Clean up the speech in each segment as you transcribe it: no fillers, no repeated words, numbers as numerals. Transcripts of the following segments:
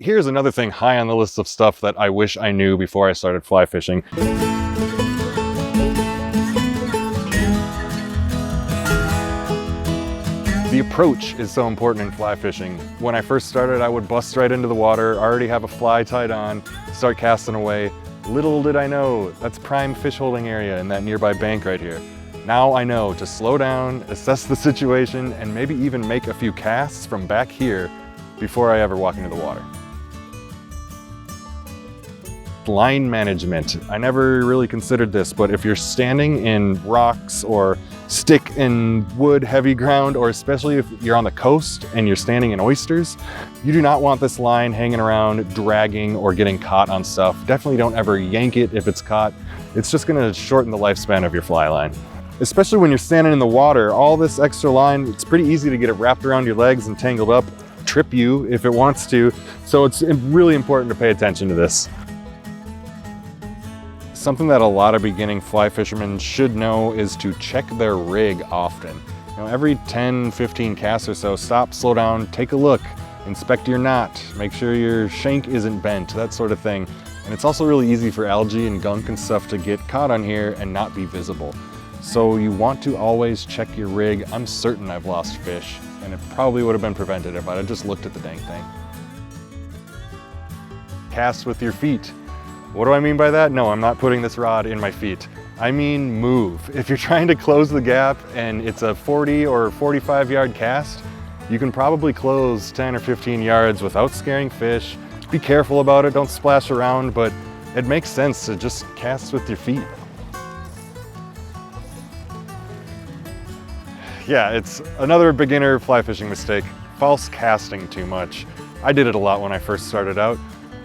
Here's another thing high on the list of stuff that I wish I knew before I started fly fishing. The approach is so important in fly fishing. When I first started, I would bust right into the water, already have a fly tied on, start casting away. Little did I know, that's prime fish holding area in that nearby bank right here. Now I know to slow down, assess the situation, and maybe even make a few casts from back here before I ever walk into the water. Line management. I never really considered this, but if you're standing in rocks or stick in wood, heavy ground, or especially if you're on the coast and you're standing in oysters, you do not want this line hanging around, dragging, or getting caught on stuff. Definitely don't ever yank it if it's caught. It's just gonna shorten the lifespan of your fly line. Especially when you're standing in the water, all this extra line, it's pretty easy to get it wrapped around your legs and tangled up, trip you if it wants to. So it's really important to pay attention to this. Something that a lot of beginning fly fishermen should know is to check their rig often. Every 10, 15 casts or so, stop, slow down, take a look, inspect your knot, make sure your shank isn't bent, that sort of thing. And it's also really easy for algae and gunk and stuff to get caught on here and not be visible. So you want to always check your rig. I'm certain I've lost fish, and it probably would have been prevented if I'd have just looked at the dang thing. Cast with your feet. What do I mean by that? No, I'm not putting this rod in my feet. I mean move. If you're trying to close the gap and it's a 40 or 45 yard cast, you can probably close 10 or 15 yards without scaring fish. Be careful about it, don't splash around, but it makes sense to just cast with your feet. Yeah, it's another beginner fly fishing mistake, false casting too much. I did it a lot when I first started out,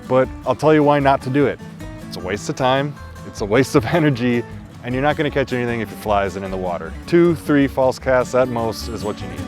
but I'll tell you why not to do it. It's a waste of time, it's a waste of energy, and you're not gonna catch anything if your fly isn't in the water. 2, 3 false casts at most is what you need.